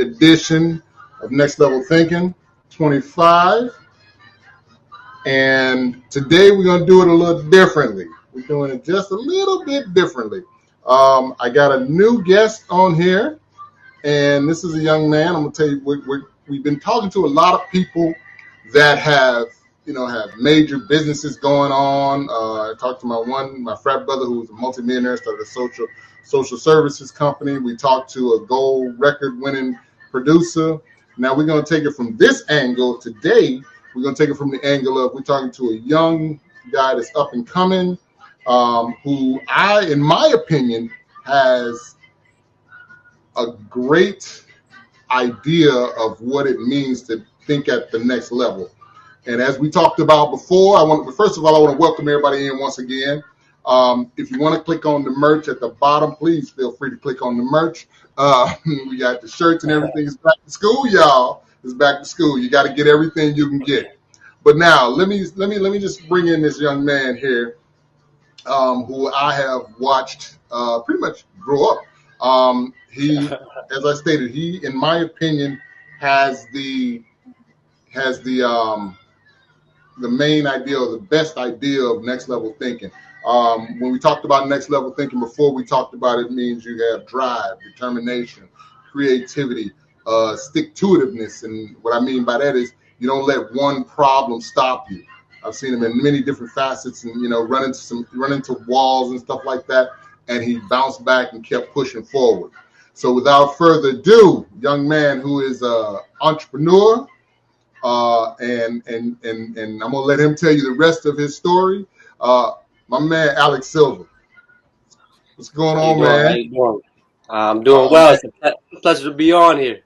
edition of Next Level Thinking 25. And today we're going to do it a little differently. We're doing it just a little bit differently. I got a new guest on here, and this is a young man. I'm going to tell you, we've been talking to a lot of people that have major businesses going on. I talked to my frat brother who's a multimillionaire, started a social services company. We talked to a gold record winning producer. Now we're going to take it from this angle today. We're going to take it from the angle of we're talking to a young guy that's up and coming, who in my opinion, has a great idea of what it means to think at the next level. And as we talked about before, first of all, I want to welcome everybody in once again. If you want to click on the merch at the bottom, please feel free to click on the merch. We got the shirts and everything. It's back to school, y'all. It's back to school. You got to get everything you can get. But now let me just bring in this young man here, who I have watched pretty much grow up. He, as I stated, he, in my opinion, has the main idea or the best idea of next level thinking. When we talked about next level thinking before, we talked about it means you have drive, determination, creativity, stick-to-itiveness. And what I mean by that is you don't let one problem stop you. I've seen him in many different facets and, run into walls and stuff like that. And he bounced back and kept pushing forward. So without further ado, young man who is an entrepreneur, and I'm gonna let him tell you the rest of his story. My man Alex Silver, what's going on, man? How you doing? I'm doing well. It's a pleasure to be on here.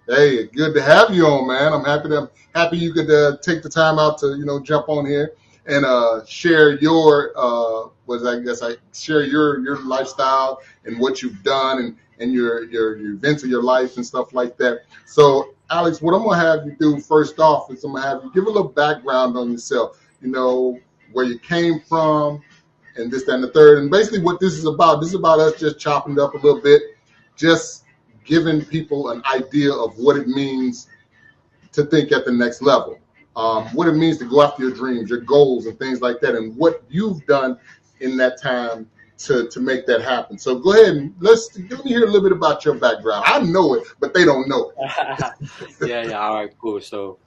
Hey, good to have you on, man. I'm happy you could take the time out to jump on here and share your share your lifestyle and what you've done and your events of your life and stuff like that. So, Alex, what I'm going to have you do first off is I'm going to have you give a little background on yourself, where you came from and this, that, and the third. And basically what this is about us just chopping it up a little bit, just giving people an idea of what it means to think at the next level, what it means to go after your dreams, your goals and things like that, and what you've done in that time to make that happen. So go ahead and let me hear a little bit about your background. I know it, but they don't know it. Yeah. All right, cool. So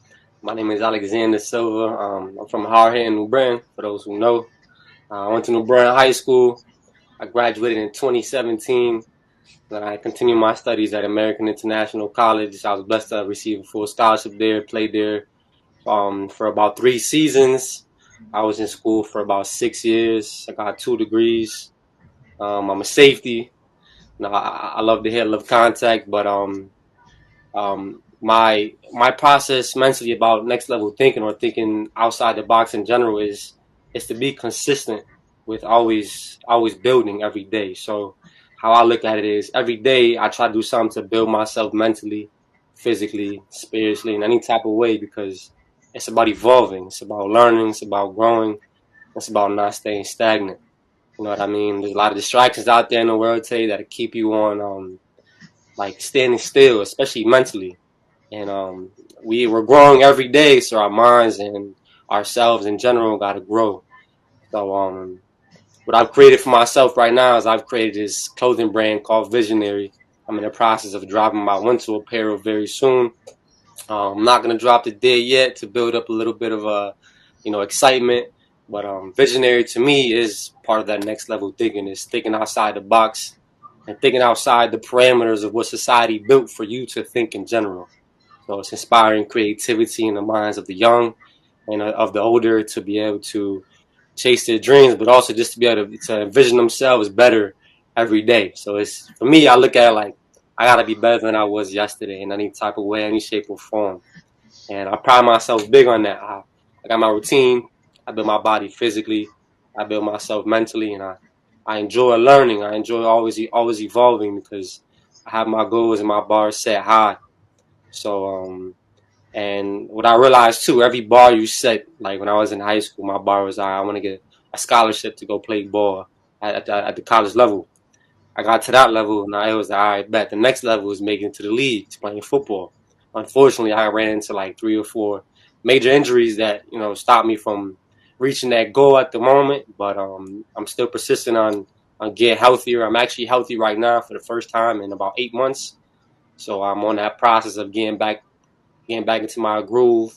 my name is Alexander Silva. I'm from Hardhead, New Britain, for those who know. I went to New Britain High School. I graduated in 2017. Then I continued my studies at American International College. I was blessed to receive a full scholarship there, played there for about 3 seasons. I was in school for about 6 years. I got 2 degrees. I'm a safety. I love to hit, love contact, but my process mentally about next level thinking or thinking outside the box in general is to be consistent with always building every day. So how I look at it is every day I try to do something to build myself mentally, physically, spiritually, in any type of way, because it's about evolving, it's about learning, it's about growing, it's about not staying stagnant. You know what I mean? There's a lot of distractions out there in the world today that keep you on like standing still, especially mentally. And we're growing every day, so our minds and ourselves in general got to grow. So what I've created for myself right now is I've created this clothing brand called Visionary. I'm in the process of dropping my winter apparel very soon. I'm not gonna drop the day yet to build up a little bit of excitement. But Visionary to me is part of that next level thinking. Is thinking outside the box and thinking outside the parameters of what society built for you to think in general. So it's inspiring creativity in the minds of the young and of the older to be able to chase their dreams, but also just to be able to envision themselves better every day. So it's, for me, I look at it like I gotta be better than I was yesterday in any type of way, any shape or form. And I pride myself big on that. I got my routine. I build my body physically. I build myself mentally, and I enjoy learning. I enjoy always evolving because I have my goals and my bars set high. So and what I realized too, every bar you set, like when I was in high school, my bar was I want to get a scholarship to go play ball at the college level. I got to that level, and I was like, all right, bet the next level is making it to the leagues, playing football. Unfortunately, I ran into like 3 or 4 major injuries that stopped me from reaching that goal at the moment. But I'm still persistent on getting healthier. I'm actually healthy right now for the first time in about 8 months. So I'm on that process of getting back into my groove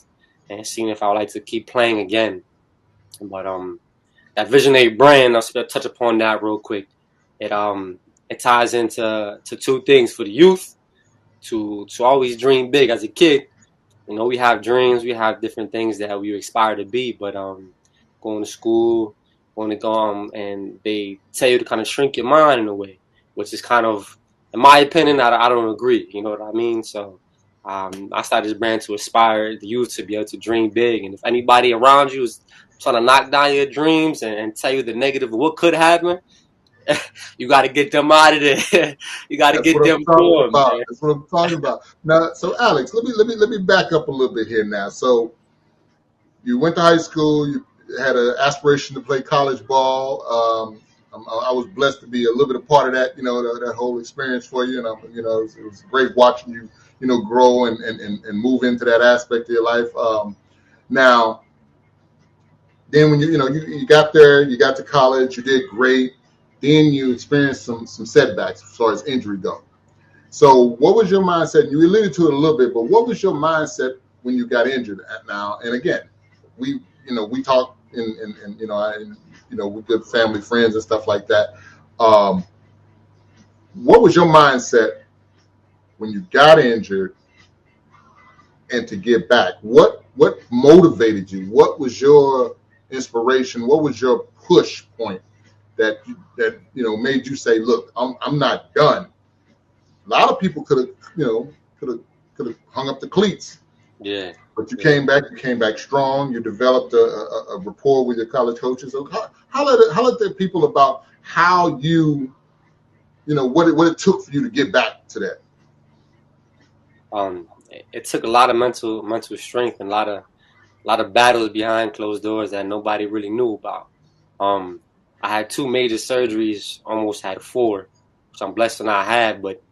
and seeing if I would like to keep playing again. But that visionary brand, I'll touch upon that real quick. It it ties into two things for the youth to always dream big as a kid. We have dreams, we have different things that we aspire to be, but going to school, going to go and they tell you to kind of shrink your mind in a way, which is kind of, in my opinion, I don't agree. You know what I mean? So I started this brand to inspire the youth to be able to dream big, and if anybody around you is trying to knock down your dreams and tell you the negative of what could happen, you got to get them out of there. You got to That's get what I'm them talking going, about. man. That's what I'm talking about. Now, so Alex, let me back up a little bit here now. So you went to high school. You had an aspiration to play college ball. I was blessed to be a little bit a part of that. That whole experience for you, and it was great watching you, grow and move into that aspect of your life. Now, then when you got there, you got to college, you did great. Then you experienced some setbacks as far as injury go. So what was your mindset? You alluded to it a little bit, but what was your mindset when you got injured now? And again, we talk we good family friends and stuff like that. Um, what was your mindset when you got injured and to get back? What motivated you? What was your inspiration? What was your push point that made you say, look, I'm not done? A lot of people could have hung up the cleats, Yeah, but you yeah. came back. You came back strong. You developed a rapport with your college coaches. So holler at people about how what it took for you to get back to that. It took a lot of mental strength and a lot of battles behind closed doors that nobody really knew about. Um, I had 2 major surgeries, almost had 4, which I'm blessed to not have. But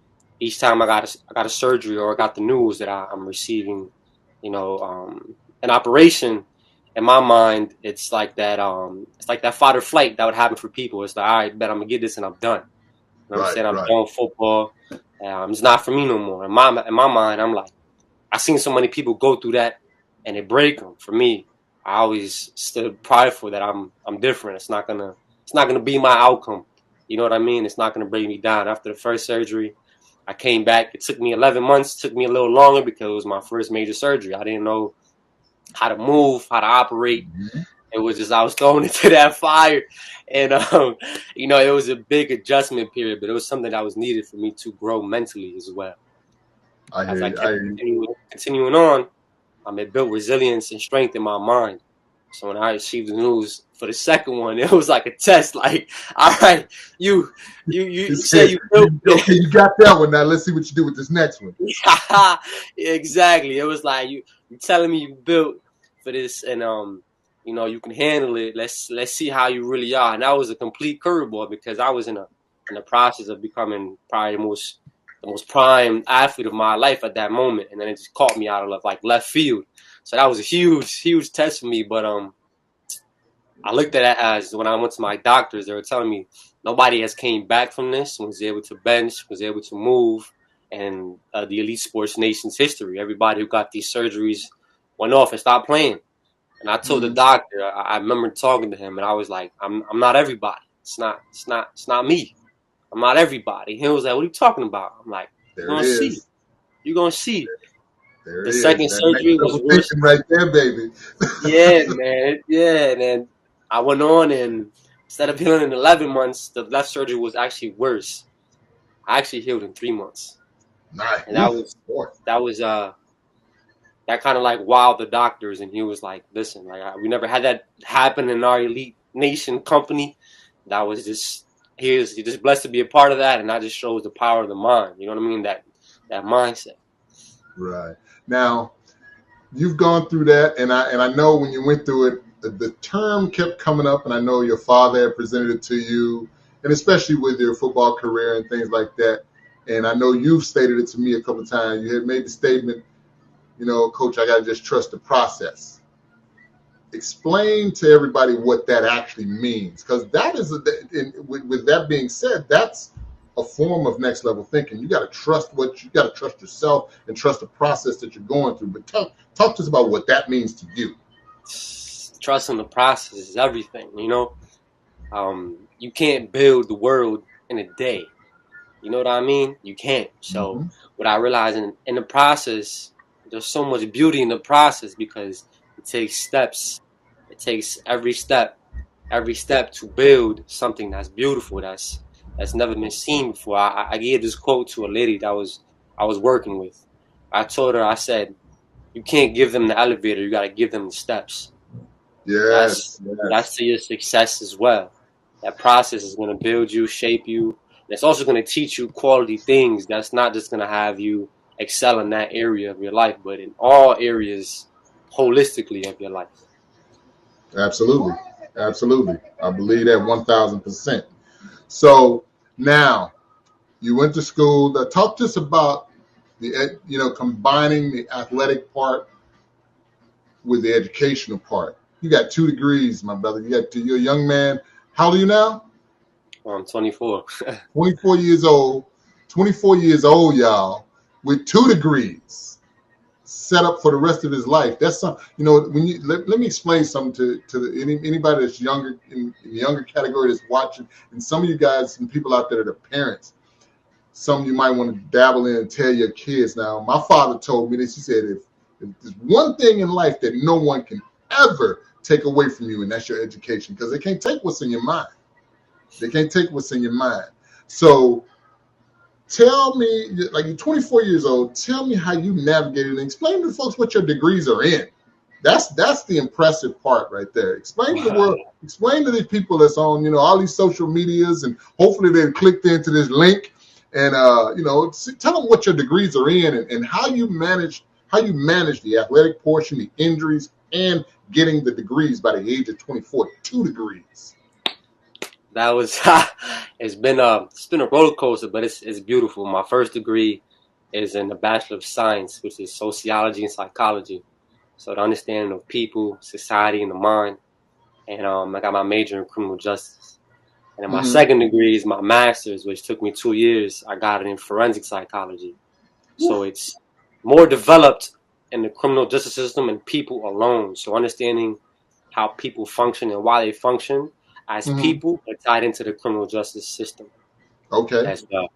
each time I got a surgery or I got the news that I'm receiving, an operation. In my mind, it's like that fight or flight that would happen for people. It's like, all right, bet I'm gonna get this and I'm done. You know what I'm Right, saying? I'm right. done with football. It's not for me no more. In my mind, I'm like, I seen so many people go through that and it break them. For me, I always stood prideful that I'm different. It's not gonna be my outcome. You know what I mean? It's not gonna bring me down. After the first surgery, I came back. It took me 11 months. It took me a little longer because it was my first major surgery. I didn't know how to move, how to operate. Mm-hmm. It was just I was thrown into that fire, and it was a big adjustment period, but it was something that was needed for me to grow mentally as well. I As hear I you. I kept hear you. continuing on, it built resilience and strength in my mind. So when I received the news for the second one, it was like a test. Like, all right, you you It's say here. you built Okay, you got that one. Now let's see what you do with this next one. it. Exactly. It was like you telling me you built for this, and you can handle it. Let's see how you really are. And that was a complete curveball because I was in the process of becoming probably the most prime athlete of my life at that moment, and then it just caught me out of like left field. So that was a huge test for me. But I looked at it as when I went to my doctors, they were telling me nobody has came back from this, was able to bench, was able to move, and the elite sports nation's history. Everybody who got these surgeries went off and stopped playing. And I told the Mm-hmm. doctor, I remember talking to him, and I was like, I'm not everybody. It's not me. I'm not everybody. He was like, what are you talking about? I'm like, you're There it gonna see. is. You're gonna see. There The it is. second That next surgery was level real. thinking right there, baby. Yeah, man. Yeah, and then I went on, and instead of healing in 11 months, the left surgery was actually worse. I actually healed in 3 months, Nice. and that Oof, was boy. that was that kind of like wowed the doctors, and he was like, "Listen, like we never had that happen in our elite nation company. That was just he just blessed to be a part of that, and that just shows the power of the mind. You know what I mean? That mindset." Right. Now, you've gone through that, and I know when you went through it, the term kept coming up, and I know your father had presented it to you. and especially with your football career and things like that. And I know you've stated it to me a couple of times. You had made the statement, Coach, I got to just trust the process. Explain to everybody what that actually means, because that is, with that being said, that's a form of next level thinking. You got to trust yourself and trust the process that you're going through. But talk to us about what that means to you. Trusting the process is everything. You can't build the world in a day. You know what I mean? You can't. So what I realize in the process, there's so much beauty in the process because it takes steps. It takes every step to build something that's beautiful, that's never been seen before. I gave this quote to a lady that I was working with. I told her, I said, you can't give them the elevator, you got to give them the steps. Yes. That's to your success as well. That process is going to build you, shape you. And it's also going to teach you quality things. That's not just going to have you excel in that area of your life, but in all areas holistically of your life. Absolutely. I believe that 1,000%. So now you went to school. Talk to us about combining the athletic part with the educational part. You got 2 degrees, my brother. You're a young man. How old are you now? I'm 24. 24 years old. 24 years old, y'all, with 2 degrees set up for the rest of his life. That's some, when you let me explain something to anybody that's younger, in the younger category that's watching, and some of you guys and people out there that are parents. Some of you might want to dabble in and tell your kids. Now, my father told me this. He said, if there's one thing in life that no one can ever take away from you, and that's your education, because they can't take what's in your mind. So tell me, like, you're 24 years old, tell me how you navigated and explain to folks what your degrees are in. That's the impressive part right there. Explain to the world, explain to these people that's on, all these social medias, and hopefully they've clicked into this link, and tell them what your degrees are in, and how you manage the athletic portion, the injuries, and getting the degrees by the age of 24, 2 degrees. That was it's been a roller coaster, but it's beautiful. My first degree is in the Bachelor of Science, which is sociology and psychology. So the understanding of people, society, and the mind. And I got my major in criminal justice. And then my second degree is my master's, which took me 2 years. I got it in forensic psychology. So it's more developed in the criminal justice system and people alone. So understanding how people function and why they function as people are tied into the criminal justice system. Okay. As well.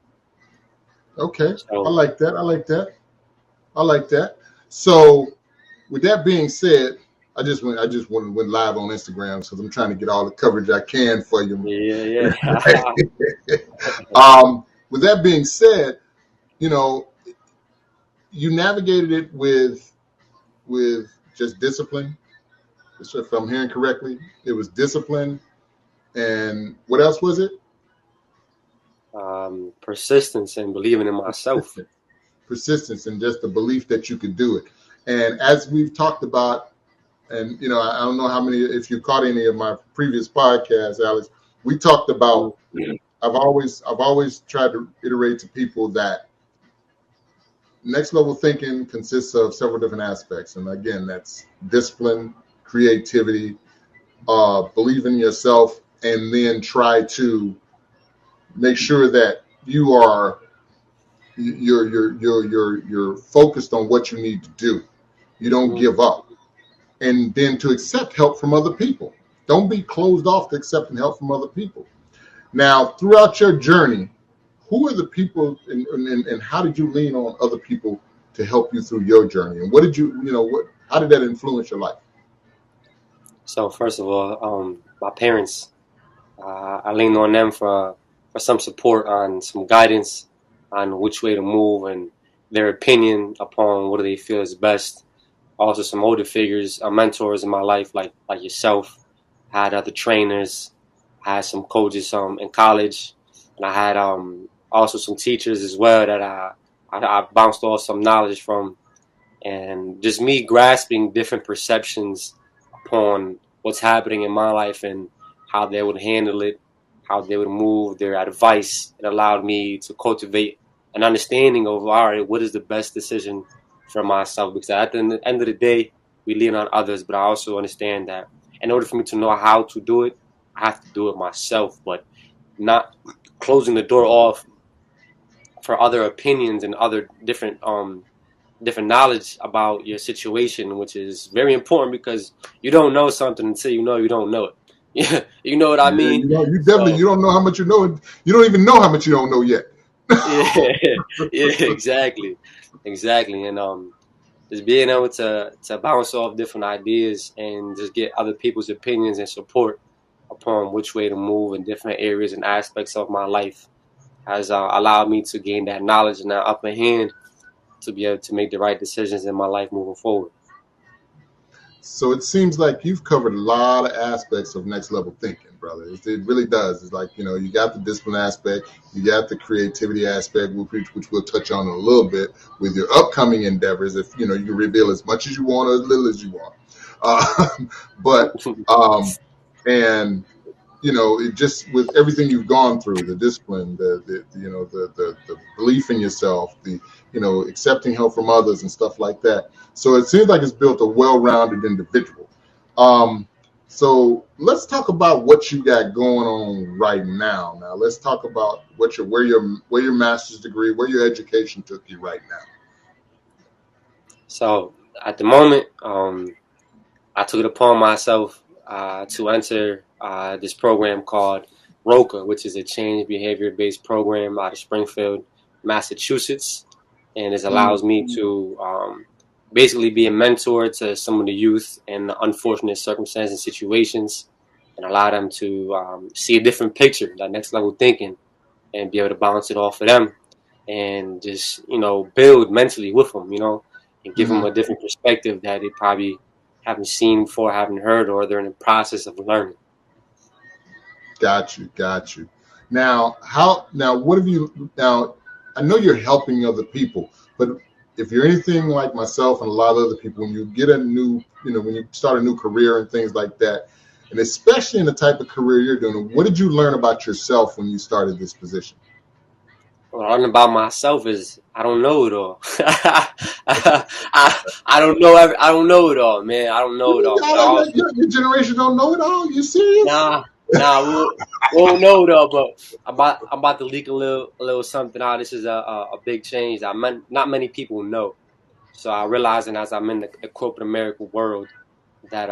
Okay. So, I like that. So with that being said, I just went live on Instagram because I'm trying to get all the coverage I can for you. Yeah. With that being said, you navigated it with just discipline. If I'm hearing correctly, it was discipline. And what else was it? Persistence and believing in myself. Persistence and just the belief that you could do it. And as we've talked about, and I don't know how many, if you caught any of my previous podcasts, Alex, we talked about. I've always tried to iterate to people that next level thinking consists of several different aspects, and again, that's discipline, creativity, believe in yourself, and then try to make sure that you're focused on what you need to do. You don't give up, and then to accept help from other people. Don't be closed off to accepting help from other people. Now, throughout your journey, who are the people, and how did you lean on other people to help you through your journey? And what did how did that influence your life? So first of all, my parents, I leaned on them for some support, on some guidance on which way to move and their opinion upon what do they feel is best. Also some older figures, mentors in my life, like yourself. I had other trainers, I had some coaches in college, and I had also some teachers as well that I bounced off some knowledge from, and just me grasping different perceptions upon what's happening in my life and how they would handle it, how they would move, their advice. It allowed me to cultivate an understanding of, all right, what is the best decision for myself? Because at the end of the day, we lean on others, but I also understand that in order for me to know how to do it, I have to do it myself, but not closing the door off for other opinions and other different knowledge about your situation, which is very important because you don't know something until you don't know it. Yeah, you know what I Yeah, mean? you definitely, So you don't know how much you know. You don't even know how much you don't know yet. yeah, yeah, exactly, and just being able to bounce off different ideas and just get other people's opinions and support upon which way to move in different areas and aspects of my life has allowed me to gain that knowledge and that upper hand to be able to make the right decisions in my life moving forward. So it seems like you've covered a lot of aspects of next level thinking, brother. It really does. It's like, you got the discipline aspect, you got the creativity aspect, which we'll touch on in a little bit with your upcoming endeavors. If, you can reveal as much as you want or as little as you want. Uh, but, and, it just with everything you've gone through, the discipline, the belief in yourself, the accepting help from others and stuff like that. So it seems like it's built a well-rounded individual. So let's talk about what you got going on right now. Now let's talk about where your master's degree, where your education took you right now. So at the moment, I took it upon myself to enter this program called ROCA, which is a change behavior based program out of Springfield, Massachusetts, and it allows me to basically be a mentor to some of the youth in unfortunate circumstances and situations, and allow them to see a different picture, that next level thinking, and be able to bounce it off of them, and just build mentally with them, and give them a different perspective that they probably haven't seen before, haven't heard, or they're in the process of learning. Got you. Now, what have you, now, I know you're helping other people, but if you're anything like myself and a lot of other people, when you get when you start a new career and things like that, and especially in the type of career you're doing, what did you learn about yourself when you started this position? What I learned about myself is I don't know it all. I don't know. I don't know it all, man. I don't know it all. But I also, Your generation don't know it all. You serious? we won't know it all. But I'm about to leak a little something out. This is a big change that not many people know. So I realizing as I'm in the corporate American world that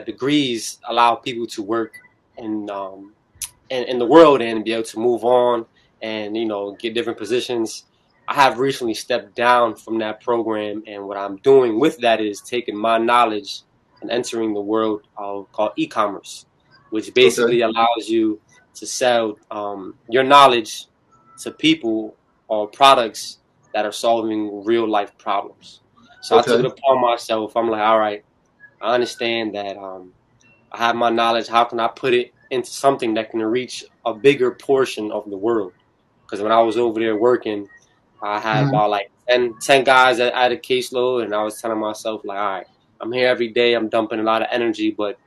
degrees allow people to work in the world and be able to move on and get different positions. I have recently stepped down from that program, and what I'm doing with that is taking my knowledge and entering the world called e-commerce, which basically allows you to sell your knowledge to people or products that are solving real life problems. So I took it upon myself. I'm like, all right, I understand that I have my knowledge. How can I put it into something that can reach a bigger portion of the world? Because when I was over there working, I had about like 10 guys at a caseload, and I was telling myself, like, all right, I'm here every day. I'm dumping a lot of energy, but,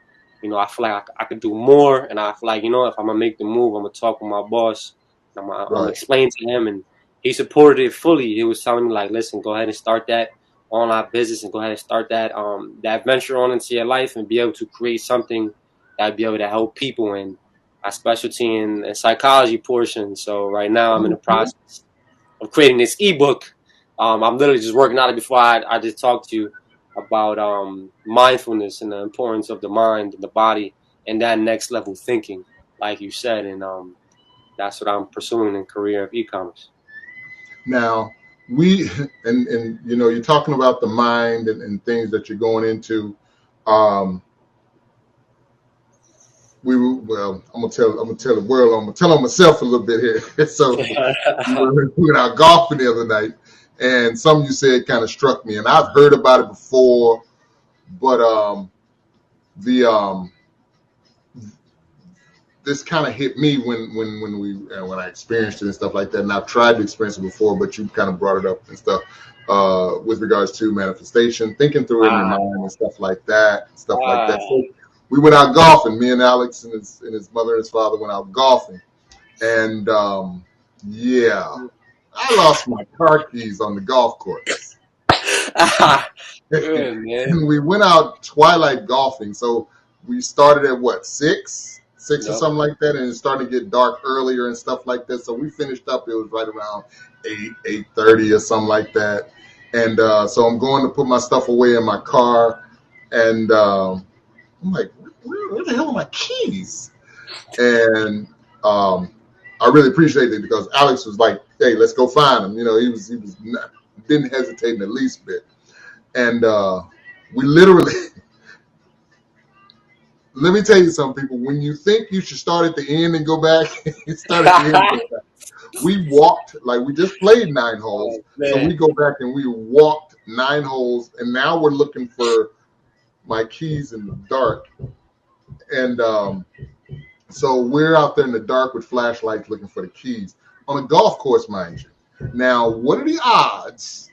I feel like I could do more. And I feel like, if I'm going to make the move, I'm going to talk with my boss. I'm going to explain to him. And he supported it fully. He was telling me, like, listen, go ahead and start that online business and go ahead and start that venture on into your life and be able to create something that be able to help people. And I specialty in psychology portion. So right now I'm in the process of creating this ebook. I'm literally just working on it before I just talked to you about mindfulness and the importance of the mind and the body and that next level thinking, like you said. And that's what I'm pursuing in career of e-commerce. Now, you're talking about the mind and things that you're going into. I'm gonna tell the world. I'm gonna tell on myself a little bit here. So we were out golfing the other night, and something you said kind of struck me, and I've heard about it before, but this kind of hit me when I experienced it and stuff like that. And I've tried to experience it before, but you kind of brought it up and stuff with regards to manifestation, thinking through it in your mind and stuff like that. So we went out golfing. Me and Alex and his mother and his father went out golfing, and yeah, I lost my car keys on the golf course. Good, man. And we went out twilight golfing. So we started at what, 6 or Yep. something like that, and it started to get dark earlier and stuff like that. So we finished up. It was right around 8:30 or something like that. And so I'm going to put my stuff away in my car, and I'm like, where the hell are my keys? And I really appreciated it because Alex was like, "Hey, let's go find them." You know, he was not, didn't hesitate in the least bit. And we literally, let me tell you something, people. When you think you should start at the end and go back, you start at the end and go back. We walked, like we just played 9 holes. Oh, So we go back and we walked 9 holes. And now we're looking for my keys in the dark. And so we're out there in the dark with flashlights looking for the keys on a golf course, mind you. Now, what are the odds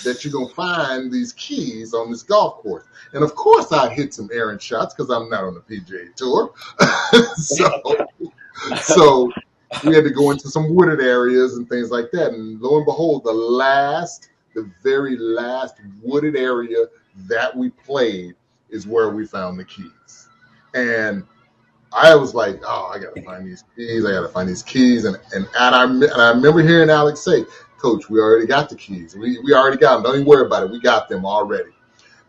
that you're going to find these keys on this golf course? And of course I hit some errant shots because I'm not on the PGA Tour. so we had to go into some wooded areas and things like that. And lo and behold, the very last wooded area that we played is where we found the keys. And I was like, oh, I got to find these keys. I got to find these keys. And I remember hearing Alex say, Coach, we already got the keys. We already got them. Don't even worry about it. We got them already.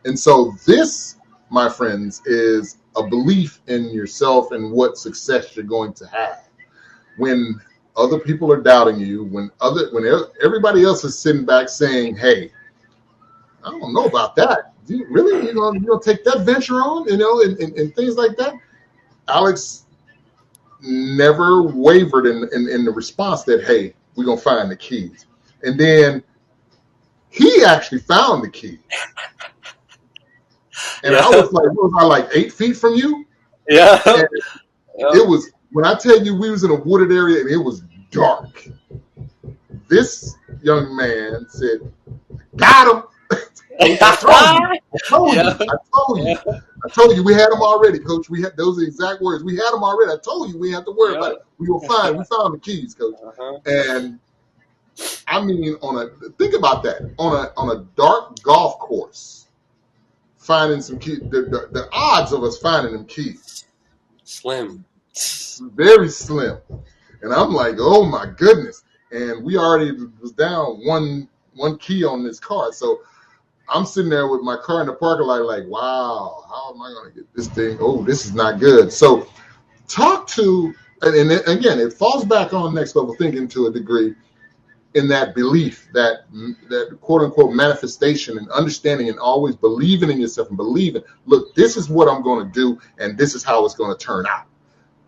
And so this, my friends, is a belief in yourself and what success you're going to have. When other people are doubting you, when everybody else is sitting back saying, hey, I don't know about that. Do you really, you know take that venture on, and things like that? Alex never wavered in the response that, hey, we're going to find the keys. And then he actually found the key. And I was like, what was I, like 8 feet from you? Yeah. And it was, when I tell you we was in a wooded area and it was dark, this young man said, got him. I told you we had them already, Coach. We had those exact words. We had them already. I told you we had to worry about it. We found the keys, Coach. And I mean, think about that. On a dark golf course, finding some keys, the odds of us finding them keys, slim, very slim. And I'm like, oh my goodness. And we already was down one key on this car. So I'm sitting there with my car in the parking lot like, wow, how am I going to get this thing? Oh, this is not good. So and again, it falls back on next level thinking to a degree, in that belief, that quote unquote manifestation and understanding and always believing in yourself and believing, look, this is what I'm going to do and this is how it's going to turn out.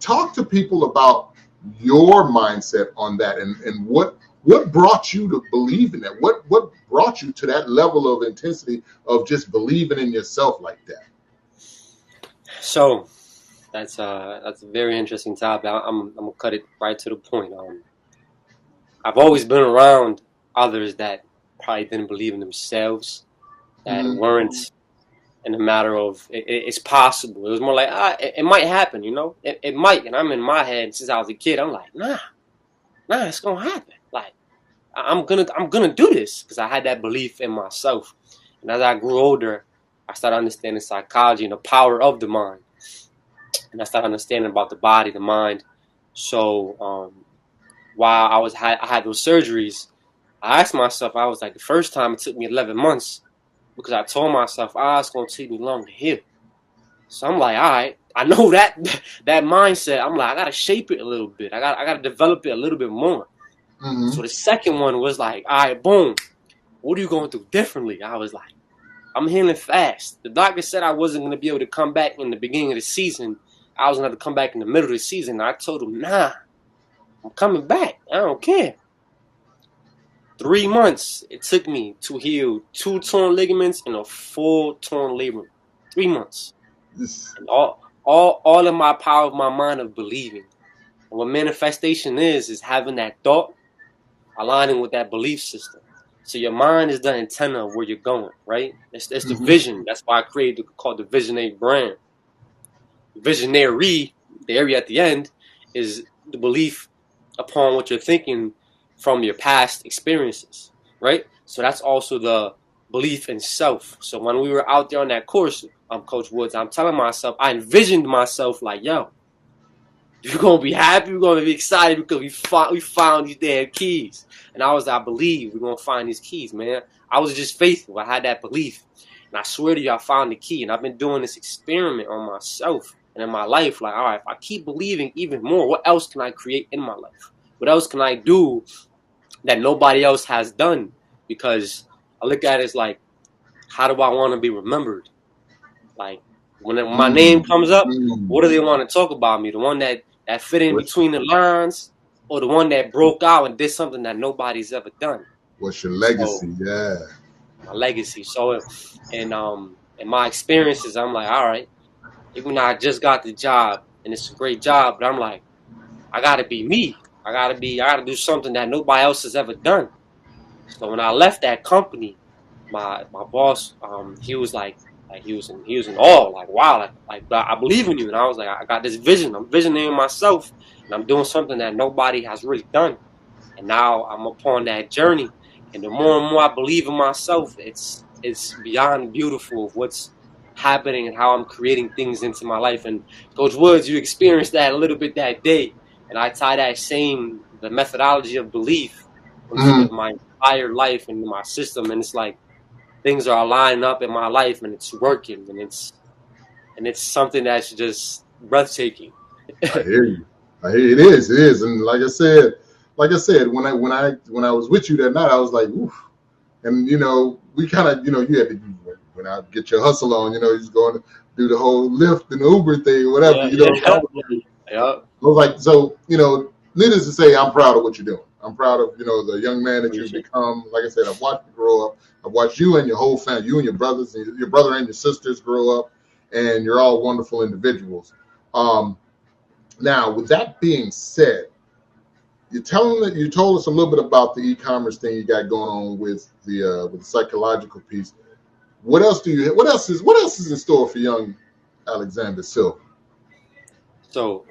Talk to people about your mindset on that and what brought you to believe in that? What brought you to that level of intensity of just believing in yourself like that? So that's a very interesting topic. I'm gonna cut it right to the point. I've always been around others that probably didn't believe in themselves, that weren't in a matter of it's possible. It was more like it might happen, it might. And I'm in my head since I was a kid. I'm like, nah, it's gonna happen. Like I'm gonna do this because I had that belief in myself. And as I grew older, I started understanding psychology and the power of the mind, and I started understanding about the body, the mind. So while I had those surgeries, I asked myself, I was like, the first time it took me 11 months because I told myself, it's going to take me long to heal. So I'm like, all right, I know that mindset. I'm like, I got to shape it a little bit. I got to develop it a little bit more. Mm-hmm. So the second one was like, all right, boom, what are you going to do differently? I was like, I'm healing fast. The doctor said I wasn't going to be able to come back in the beginning of the season. I was going to have to come back in the middle of the season. I told him, nah, I'm coming back. I don't care. 3 months it took me to heal 2 torn ligaments and a full torn labrum. 3 months. And all in my power of my mind of believing. And what manifestation is having that thought aligning with that belief system. So your mind is the antenna of where you're going, right? It's the vision. That's why I created called the Vision 8 brand. visionary, the area at the end, is the belief upon what you're thinking from your past experiences, right? So that's also the belief in self. So when we were out there on that course, Coach Woods, I'm telling myself, I envisioned myself like, yo, you're gonna be happy, we're gonna be excited because we found these damn keys. And I believe we're gonna find these keys, man. I was just faithful. I had that belief. And I swear to you, I found the key. And I've been doing this experiment on myself and in my life. Like, all right, if I keep believing even more, what else can I create in my life? What else can I do that nobody else has done? Because I look at it as like, how do I want to be remembered? Like, when my name comes up, what do they want to talk about me? The one that fit in between the lines, or the one that broke out and did something that nobody's ever done? What's your legacy? So, yeah. My legacy. So, in my experiences, I'm like, all right, even though I just got the job and it's a great job, but I'm like, I gotta be me. I gotta do something that nobody else has ever done. So when I left that company, my boss, he was like he was in awe, like, wow, like I believe in you. And I was like, I got this vision. I'm visioning myself, and I'm doing something that nobody has really done. And now I'm upon that journey. And the more and more I believe in myself, it's beyond beautiful of what's happening and how I'm creating things into my life. And Coach Woods, you experienced that a little bit that day. And I tie the methodology of belief into my entire life and my system. And it's like things are lining up in my life and it's working. And it's something that's just breathtaking. I hear you. It is. And like I said, when I was with you that night, I was like, oof. And we kind of, you had to, when I get your hustle on, he's going to do the whole Lyft and Uber thing, whatever. Yeah. I was like, so, needless to say, I'm proud of what you're doing. I'm proud of, the young man that you've become. Like I said, I've watched you grow up. I've watched you and your whole family, you and your brothers, and your brother and your sisters grow up, and you're all wonderful individuals. Now, with that being said, you told us a little bit about the e-commerce thing you got going on with the psychological piece. What else is in store for young Alexander Silva? So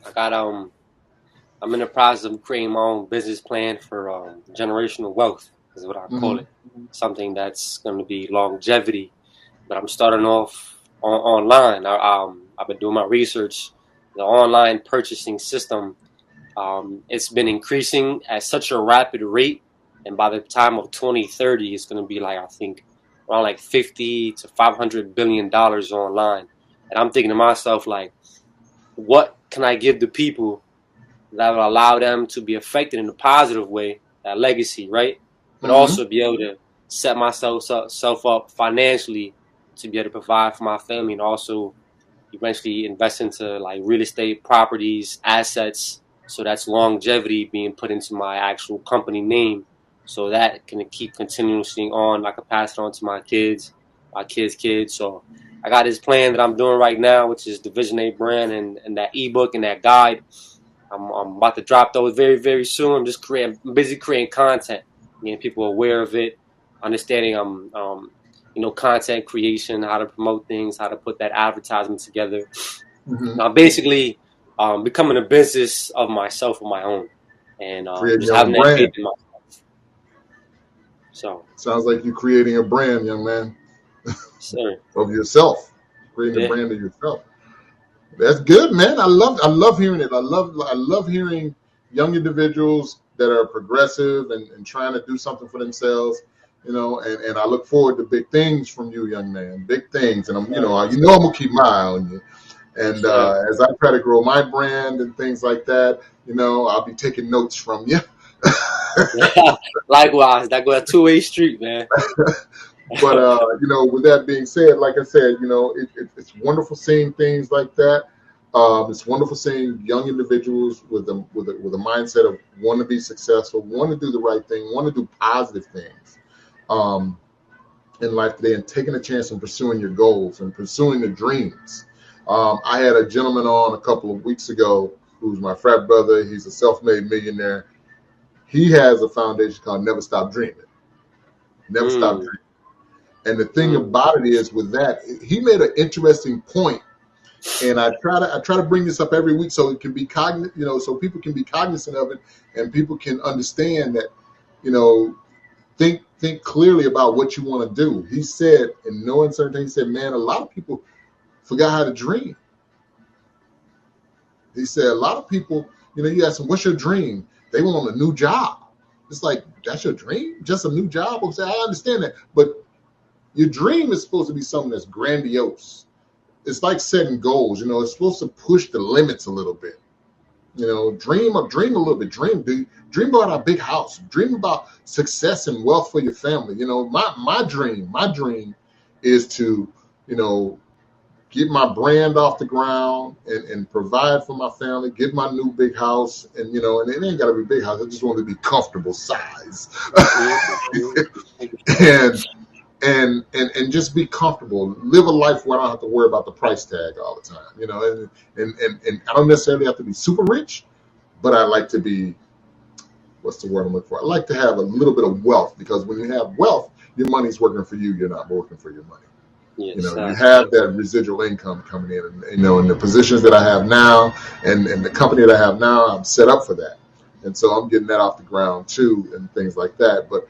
I got I'm in the process of creating my own business plan for generational wealth, is what I call it. Something that's going to be longevity. But I'm starting off online. I've been doing my research. The online purchasing system, it's been increasing at such a rapid rate, and by the time of 2030, it's going to be like, I think, around like $50 to $500 billion online. And I'm thinking to myself, like, what can I give the people that will allow them to be affected in a positive way, that legacy, right? But also be able to set myself up financially to be able to provide for my family, and also eventually invest into like real estate properties, assets. So that's longevity being put into my actual company name, so that can keep continuously on. I can pass it on to my kids, my kids' kids. So I got this plan that I'm doing right now, which is the Vision 8 brand and that ebook and that guide. I'm about to drop those very, very soon. I'm busy creating content, getting people aware of it, understanding content creation, how to promote things, how to put that advertisement together. Now, basically, becoming a business of myself on my own, and just having that faith in myself. So sounds like you're creating a brand, young man. Sir. Of yourself, creating a brand of yourself. That's good, man. I love hearing it. I love hearing young individuals that are progressive and trying to do something for themselves. And I look forward to big things from you, young man. Big things, and I'm gonna keep my eye on you. And as I try to grow my brand and things like that, I'll be taking notes from you. Likewise, that goes a two-way street, man. But with that being said, like I said, it's wonderful seeing things like that. It's wonderful seeing young individuals with a mindset of want to be successful, want to do the right thing, want to do positive things in life today, and taking a chance and pursuing your goals and pursuing the dreams. I had a gentleman on a couple of weeks ago who's my frat brother. He's a self-made millionaire. He has a foundation called Never Stop Dreaming. Never Stop Dreaming. And the thing about it is, with that, he made an interesting point. And I try to bring this up every week so it can be so people can be cognizant of it and people can understand that, think clearly about what you want to do. He said, in no uncertainty, he said, man, a lot of people forgot how to dream. He said, a lot of people, you ask them, what's your dream? They want a new job. It's like, that's your dream? Just a new job? I say, I understand that. But your dream is supposed to be something that's grandiose. It's like setting goals. It's supposed to push the limits a little bit. Dream a little bit. Dream about a big house. Dream about success and wealth for your family. My dream is to, get my brand off the ground and provide for my family, get my new big house. And, and it ain't got to be a big house. I just want to be comfortable size. and just be comfortable. Live a life where I don't have to worry about the price tag all the time. And I don't necessarily have to be super rich, but I like to be, what's the word I'm looking for? I like to have a little bit of wealth, because when you have wealth, your money's working for you. You're not working for your money. Yes, you have that residual income coming in, and in the positions that I have now and the company that I have now, I'm set up for that. And so I'm getting that off the ground too, and things like that. But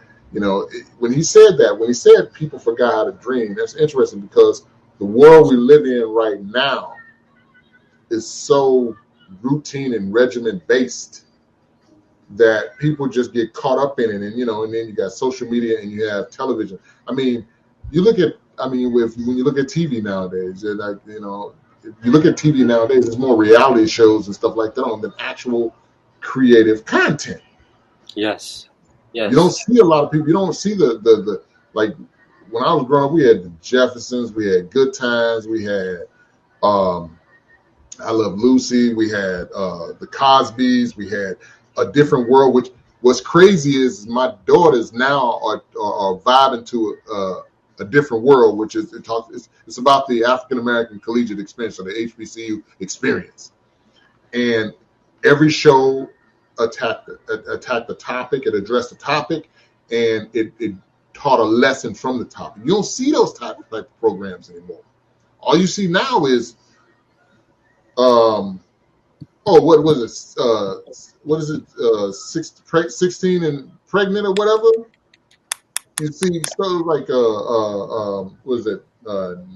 when he said people forgot how to dream, that's interesting, because the world we live in right now is so routine and regiment based that people just get caught up in it. And and then you got social media and you have television. I mean, when you look at TV nowadays, if you look at TV nowadays, there's more reality shows and stuff like that on than actual creative content. Yes. You don't see a lot of people. You don't see the like when I was growing up, we had the Jeffersons, we had Good Times, we had I Love Lucy, we had the Cosbys, we had A Different World. Which what's crazy is my daughters now are vibing to a different world, which is it's about the African American collegiate experience, or the HBCU experience, and every show attacked the topic, it addressed the topic, and it taught a lesson from the topic. You don't see those type of programs anymore. All you see now is what was it? What is it? 16 and pregnant or whatever. You see stuff like what is it?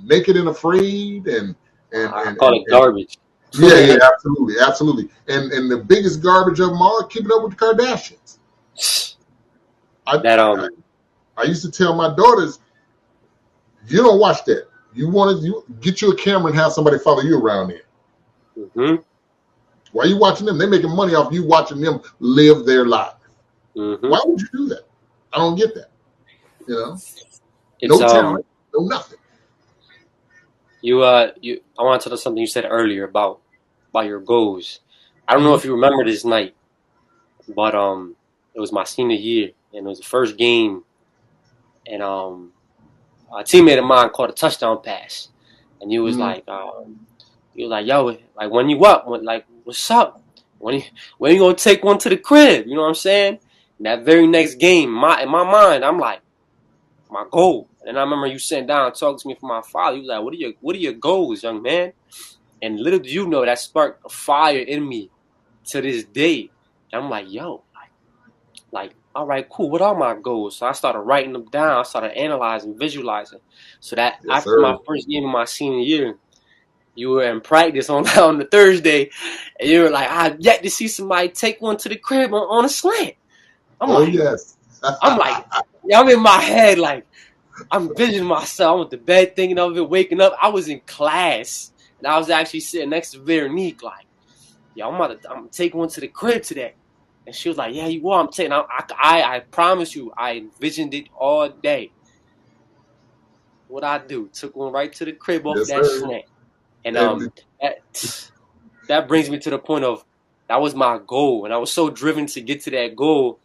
Naked and Afraid, and I call it garbage. Yeah, absolutely. And the biggest garbage of them all, Keeping Up with the Kardashians. I used to tell my daughters, you don't watch that. You get you a camera and have somebody follow you around there. Mm-hmm. Why are you watching them? They're making money off you watching them live their life. Mm-hmm. Why would you do that? I don't get that. It's, no talent, no nothing. I want to tell us something you said earlier about your goals. I don't know if you remember this night, but it was my senior year, and it was the first game, and a teammate of mine caught a touchdown pass, and he was like, yo, like, when you up, what's up? When you gonna take one to the crib? You know what I'm saying? And that very next game, in my mind, I'm like, my goal. And I remember you sitting down and talking to me from my father. He was like, what are your goals, young man? And little do you know, that sparked a fire in me to this day. And I'm like, yo, like, all right, cool. What are my goals? So I started writing them down. I started analyzing, visualizing. So that after my first game of my senior year, you were in practice on the Thursday, and you were like, I've yet to see somebody take one to the crib on a slant. Yes. I'm like, I'm in my head, like, I'm envisioning myself. I'm with the bed thinking of it, waking up. I was in class, and I was actually sitting next to Veronique, like, yo, I'm taking one to the crib today. And she was like, yeah, you are. I'm taking. I promise you, I envisioned it all day. What I do? Took one right to the crib off that slant. And that brings me to the point of, that was my goal, and I was so driven to get to that goal,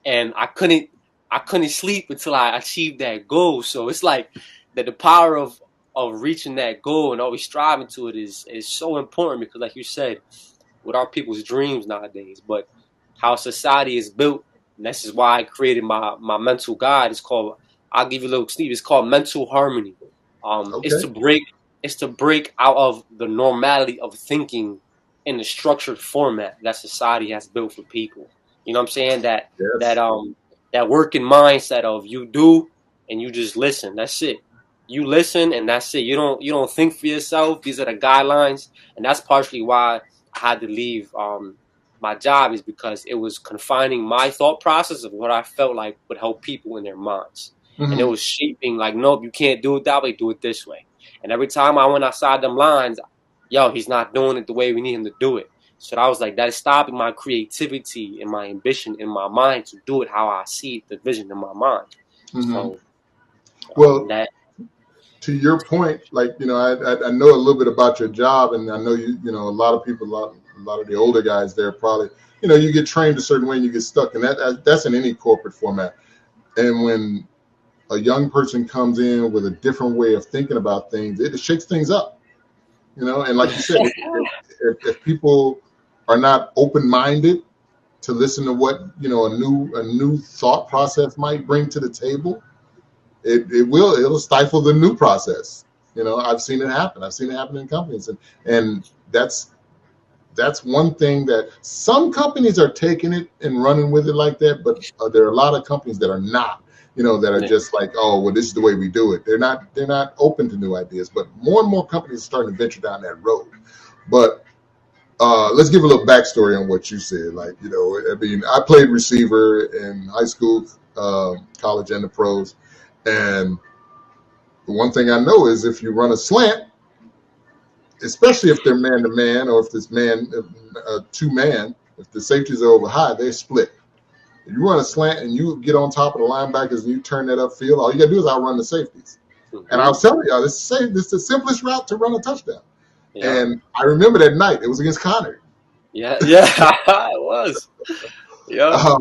and I couldn't sleep until I achieved that goal. So it's like that the power of reaching that goal and always striving to it is so important, because, like you said, with our people's dreams nowadays, but how society is built, and this is why I created my mental guide. It's called, I'll give you a little sneak. It's called Mental Harmony. It's to break is to break out of the normality of thinking in the structured format that society has built for people. You know what I'm saying? Yes. That working mindset of you do and you just listen. That's it. You listen and that's it. You don't think for yourself. These are the guidelines, and that's partially why I had to leave my job, is because it was confining my thought process of what I felt like would help people in their minds, and it Hmm. was shaping like, nope, you can't do it that way. Do it this way. And every time I went outside them lines, yo, he's not doing it the way we need him to do it. So I was like, that is stopping my creativity and my ambition in my mind to do it how I see the vision in my mind. Hmm. So Well, that to your point, like, I know a little bit about your job, and I know a lot of people, a lot of the older guys there probably, you get trained a certain way and you get stuck, and that's in any corporate format. And when a young person comes in with a different way of thinking about things, it shakes things up, And like you said, if people are not open-minded to listen to what a new thought process might bring to the table, it'll stifle the new process. I've seen it happen. I've seen it happen in companies, and that's one thing that some companies are taking it and running with it like that, but there are a lot of companies that are not. That are just like, oh, well, this is the way we do it. They're not open to new ideas, but more and more companies are starting to venture down that road. But let's give a little backstory on what you said. Like, I mean, I played receiver in high school, college, and the pros. And the one thing I know is if you run a slant, especially if they're man to man, or if this man, two man, if the safeties are over high, they're split. If you run a slant and you get on top of the linebackers and you turn that upfield, all you got to do is outrun the safeties. And I was telling y'all, this is the simplest route to run a touchdown. yeah. And I remember that night, it was against Connor. Yeah, it was. Yeah.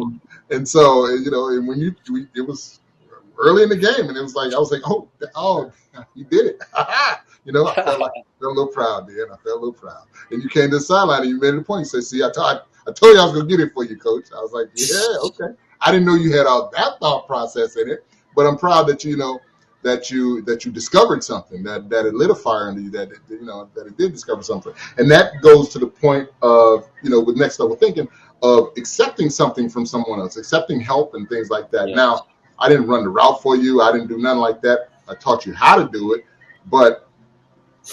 And so, and it was early in the game, and it was like, I was like, oh, you did it. I felt a little proud, man. I felt a little proud. And you came to the sideline and you made it a point. You said, see, I told you I was going to get it for you, coach. I was like, yeah, okay. I didn't know you had all that thought process in it, but I'm proud that that you discovered something, that it lit a fire under you, that it did discover something. And that goes to the point of, with next level thinking, of accepting something from someone else, accepting help and things like that. Yeah. Now, I didn't run the route for you. I didn't do nothing like that. I taught you how to do it, but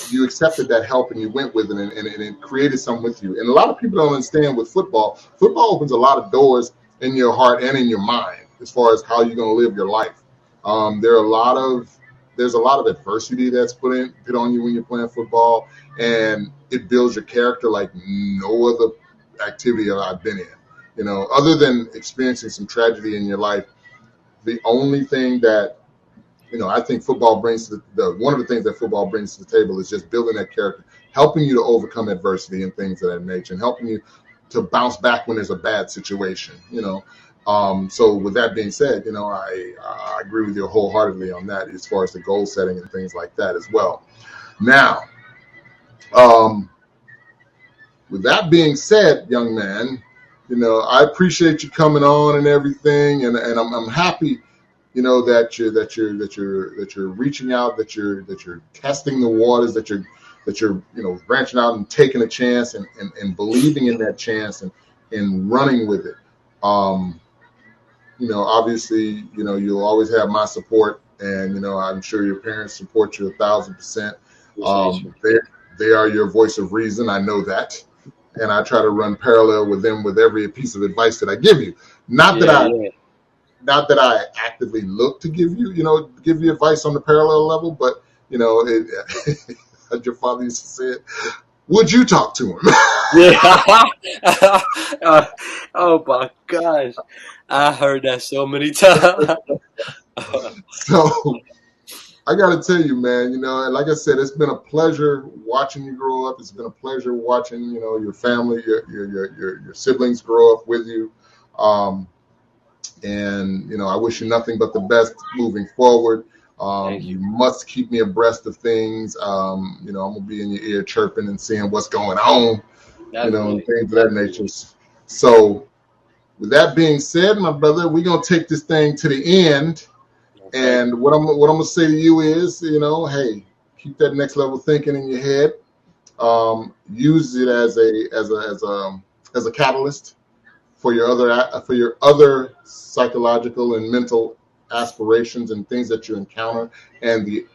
you accepted that help and you went with it, and it created something with you. And a lot of people don't understand with football. Football opens a lot of doors in your heart and in your mind as far as how you're going to live your life. There's a lot of adversity that's put on you when you're playing football, and it builds your character like no other activity that I've been in. Other than experiencing some tragedy in your life, the only thing that I think football brings to one of the things that football brings to the table is just building that character, helping you to overcome adversity and things of that nature, and helping you to bounce back when there's a bad situation. So with that being said, I agree with you wholeheartedly on that as far as the goal setting and things like that as well. Now, with that being said, young man, I appreciate you coming on and everything, and I'm happy, that you're reaching out, that you're testing the waters, that you're branching out and taking a chance and believing in that chance and running with it. Obviously, you'll always have my support, and I'm sure your parents support you 1,000%. They are your voice of reason. I know that, and I try to run parallel with them with every piece of advice that I give you. Not that I actively look to give you advice on the parallel level, but as your father used to say it, would you talk to him? Yeah. Oh my gosh, I heard that so many times. So I got to tell you, man, like I said, it's been a pleasure watching you grow up. It's been a pleasure watching, your family, your siblings grow up with you. And I wish you nothing but the best moving forward. You must keep me abreast of things. I'm gonna be in your ear chirping and seeing what's going on, and things of that nature. So, with that being said, my brother, we're gonna take this thing to the end. Okay. And what I'm gonna say to you is, hey, keep that next level thinking in your head. Use it as a catalyst for your other psychological and mental aspirations and things that you encounter, and the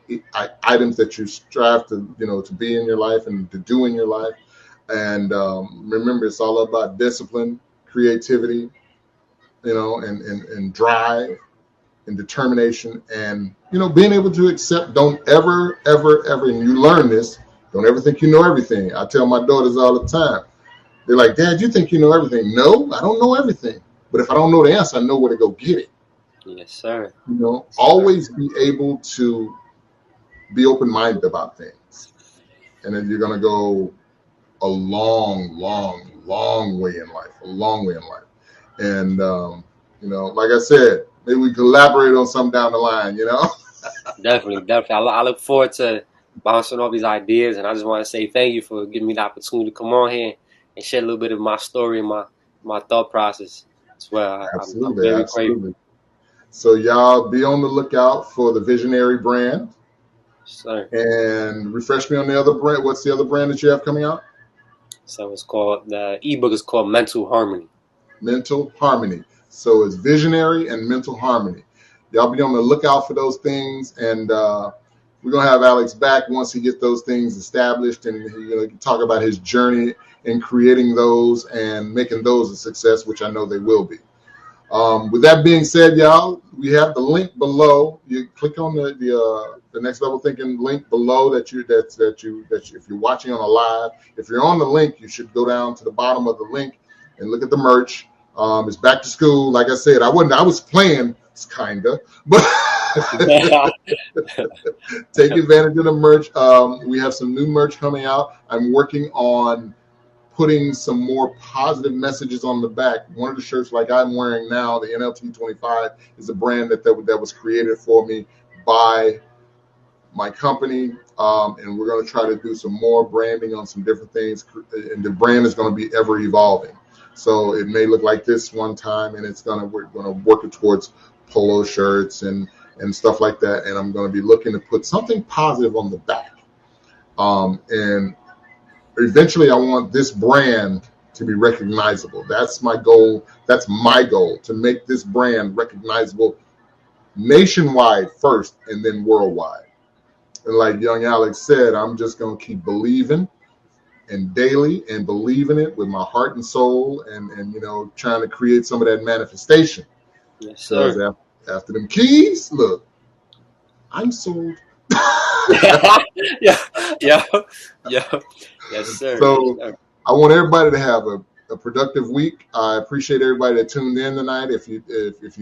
items that you strive to to be in your life and to do in your life. And remember, it's all about discipline, creativity, and drive and determination, and being able to accept. Don't ever, and you learn this. Don't ever think you know everything. I tell my daughters all the time. They're like, Dad, you think you know everything? No, I don't know everything. But if I don't know the answer, I know where to go get it. Yes, sir. Always be able to be open-minded about things. And then you're going to go a long, long, long way in life. A long way in life. And, like I said, maybe we collaborate on something down the line, Definitely. I look forward to bouncing off these ideas. And I just want to say thank you for giving me the opportunity to come on here and share a little bit of my story and my thought process as well. Absolutely, I'm very absolutely. grateful. So y'all be on the lookout for the Visionary brand. Sir. And refresh me on the other brand. What's the other brand that you have coming out? So the ebook is called Mental Harmony. Mental Harmony. So it's Visionary and Mental Harmony. Y'all be on the lookout for those things, and we're gonna have Alex back once he gets those things established, and he talk about his journey in creating those and making those a success, which I know they will be. With that being said, y'all, we have the link below. You click on the Next Level Thinking link below that if you're watching on a live. If you're on the link, you should go down to the bottom of the link and look at the merch. It's back to school. Like I said, I was playing kinda, but take advantage of the merch. We have some new merch coming out. I'm working on putting some more positive messages on the back. One of the shirts like I'm wearing now, the NLT 25, is a brand that was created for me by my company. And we're going to try to do some more branding on some different things. And the brand is going to be ever evolving. So it may look like this one time, and we're going to work it towards polo shirts and stuff like that. And I'm going to be looking to put something positive on the back. And eventually I want this brand to be recognizable. That's my goal. That's my goal, to make this brand recognizable nationwide first and then worldwide. And like young Alex said, I'm just going to keep believing and daily and believing it with my heart and soul and trying to create some of that manifestation. Yes, sir. After them keys, look, I'm sold. yeah. Yes, sir. So yes, sir. I want everybody to have a productive week. I appreciate everybody that tuned in tonight. If you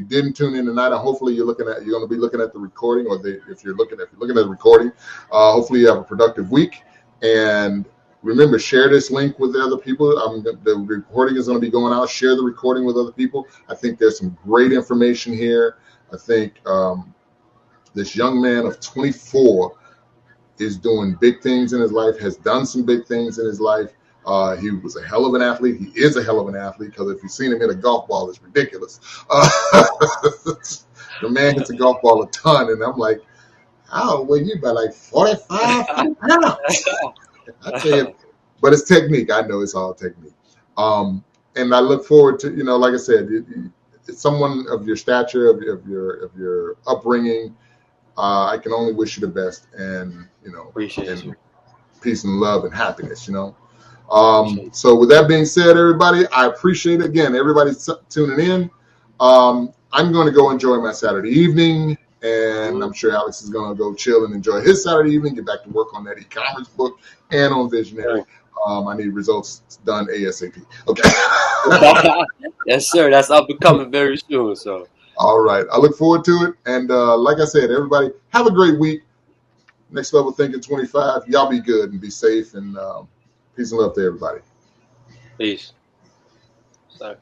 didn't tune in tonight, hopefully you're going to be looking at the recording, or if you're looking at the recording, hopefully you have a productive week. And remember, share this link with other people. The recording is going to be going out. Share the recording with other people. I think there's some great information here. I think this young man of 24 is doing big things in his life, has done some big things in his life. He was a hell of an athlete. He is a hell of an athlete, because if you've seen him hit a golf ball, it's ridiculous. The man hits a golf ball a ton, and I'm like, oh, well, you about like 45 pounds. I tell you, but it's technique. I know it's all technique. And I look forward to, like I said, it's someone of your stature, of your upbringing. I can only wish you the best, and Appreciate you. Peace and love and happiness. So with that being said, everybody, I appreciate it. Again, everybody tuning in. I'm going to go enjoy my Saturday evening, and I'm sure Alex is going to go chill and enjoy his Saturday evening, get back to work on that e-commerce book and on Visionary. I need results done ASAP. Okay. Yes, sir. That's up and coming very soon. So. All right. I look forward to it. And like I said, everybody, have a great week. Next Level Thinking 25. Y'all be good and be safe. And peace and love to everybody. Peace. Sorry.